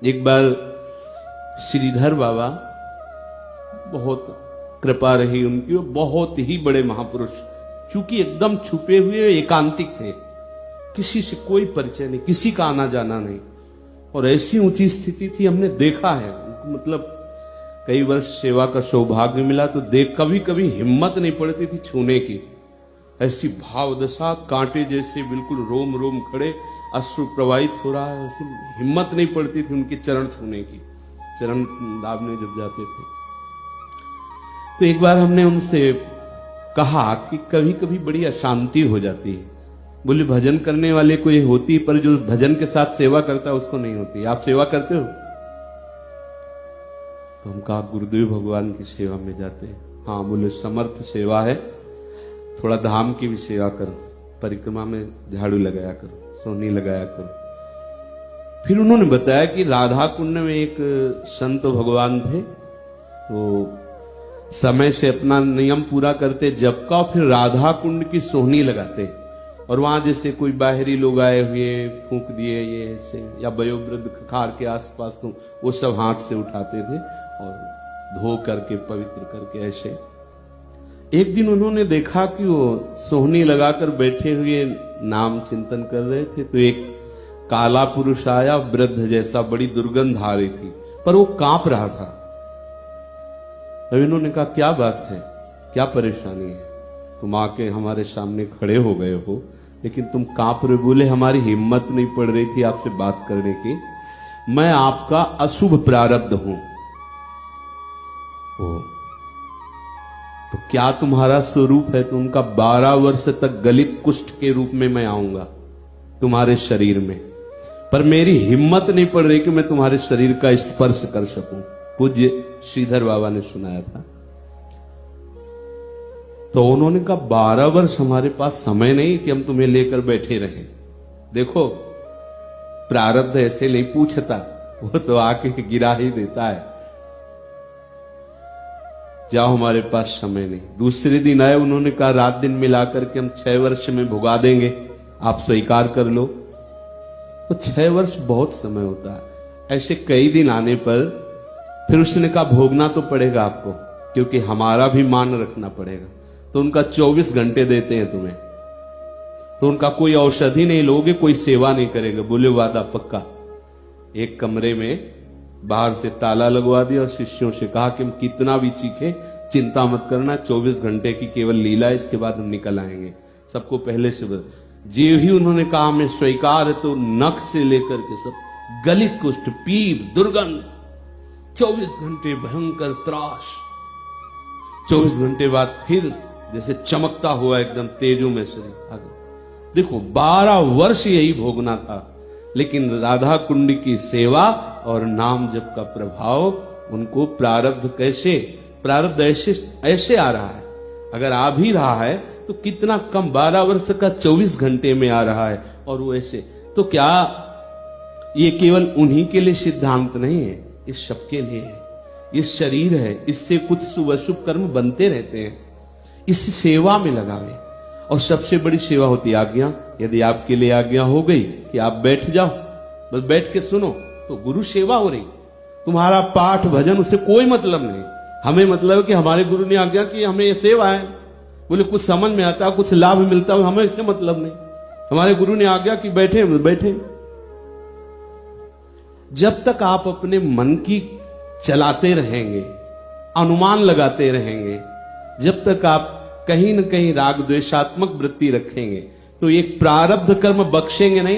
एक बार श्रीधर बाबा, बहुत कृपा रही उनकी, वो बहुत ही बड़े महापुरुष, चूंकि एकदम छुपे हुए एकांतिक थे, किसी से कोई परिचय नहीं, किसी का आना जाना नहीं, और ऐसी ऊंची स्थिति थी, हमने देखा है उनको, मतलब कई वर्ष सेवा का सौभाग्य मिला तो देख कभी कभी हिम्मत नहीं पड़ती थी छूने की, ऐसी भावदशा, कांटे जैसे बिल्कुल रोम रोम खड़े, अश्रु प्रवाहित हो रहा है, ऐसी हिम्मत नहीं पड़ती थी उनके चरण छूने की, चरण दाबने जब जाते थे। तो एक बार हमने उनसे कहा कि कभी कभी बड़ी अशांति हो जाती है, बोले भजन करने वाले को ये होती है, पर जो भजन के साथ सेवा करता है उसको नहीं होती। आप सेवा करते हो? तो हम कहा गुरुदेव भगवान की सेवा में जाते हैं। हाँ, बोले समर्थ सेवा है, थोड़ा धाम की भी सेवा करो, परिक्रमा में झाड़ू लगाया करो, सोनी लगाया करो। फिर उन्होंने बताया कि राधा कुंड में एक संत भगवान थे, तो समय से अपना नियम पूरा करते जप का, फिर राधा कुंड की सोहनी लगाते, और वहां जैसे कोई बाहरी लोग आए हुए फूंक दिए ये ऐसे, या वयोवृद्ध खार के आसपास, तो वो सब हाथ से उठाते थे और धो करके पवित्र करके ऐसे। एक दिन उन्होंने देखा कि वो सोहनी लगाकर बैठे हुए नाम चिंतन कर रहे थे, तो एक काला पुरुष आया, वृद्ध जैसा, बड़ी दुर्गंध आ रही थी, पर वो कांप रहा था। अब इन्होंने कहा क्या बात है, क्या परेशानी है, तुम आके हमारे सामने खड़े हो गए हो, लेकिन तुम कांप रहे। बोले हमारी हिम्मत नहीं पड़ रही थी आपसे बात करने की, मैं आपका अशुभ प्रारब्ध हूं। तो क्या तुम्हारा स्वरूप है? तो उनका 12 वर्ष तक गलित कुष्ठ के रूप में मैं आऊंगा तुम्हारे शरीर में, पर मेरी हिम्मत नहीं पड़ रही कि मैं तुम्हारे शरीर का स्पर्श कर सकूं। पूज्य श्रीधर बाबा ने सुनाया था। तो उन्होंने कहा 12 वर्ष हमारे पास समय नहीं कि हम तुम्हें लेकर बैठे रहें। देखो प्रारब्ध ऐसे नहीं पूछता, वो तो आके गिरा ही देता है। जाओ, हमारे पास समय नहीं। दूसरे दिन आए, उन्होंने कहा रात दिन मिलाकर के हम 6 वर्ष में भुगा देंगे, आप स्वीकार कर लो। तो 6 वर्ष बहुत समय होता है। ऐसे कई दिन आने पर फिर उसने कहा भोगना तो पड़ेगा आपको, क्योंकि हमारा भी मान रखना पड़ेगा। तो उनका 24 घंटे देते हैं तुम्हें, तो उनका कोई औषधि नहीं लोगे, कोई सेवा नहीं करेगा। बोले वादा पक्का। एक कमरे में बाहर से ताला लगवा दिया और शिष्यों से कहा कि हम कितना भी चीखे, चिंता मत करना, 24 घंटे की केवल लीला, इसके बाद हम निकल आएंगे। सबको पहले से जो ही उन्होंने कहा हमें स्वीकार है, तो नख से लेकर के सब गलित कुष्ठ, पीप, दुर्गंध, 24 घंटे भयंकर त्रास। 24 घंटे बाद फिर जैसे चमकता हुआ एकदम तेजो में शरीर आगे। देखो 12 वर्ष यही भोगना था, लेकिन राधा कुंड की सेवा और नाम जप का प्रभाव उनको प्रारब्ध कैसे, प्रारब्ध ऐसे आ रहा है। अगर आ भी रहा है तो कितना कम, 12 वर्ष का 24 घंटे में आ रहा है, और वो ऐसे। तो क्या ये केवल उन्हीं के लिए सिद्धांत नहीं है, इस सबके लिए है। ये शरीर है, इससे कुछ शुभ अशुभ कर्म बनते रहते हैं, इस सेवा में लगावे। और सबसे बड़ी सेवा होती है आज्ञा। यदि आपके लिए आज्ञा हो गई कि आप बैठ जाओ, बस बैठ के सुनो, तो गुरु सेवा हो रही। तुम्हारा पाठ भजन उससे कोई मतलब नहीं। हमें मतलब है कि हमारे गुरु ने आज्ञा की, हमें ये सेवा है। बोले कुछ समझ में आता, कुछ लाभ मिलता हो, हमें इससे मतलब नहीं। हमारे गुरु ने आज्ञा की, बैठे बैठे। जब तक आप अपने मन की चलाते रहेंगे, अनुमान लगाते रहेंगे, जब तक आप कहीं न कहीं राग द्वेषात्मक वृत्ति रखेंगे, तो एक प्रारब्ध कर्म बख्शेंगे नहीं।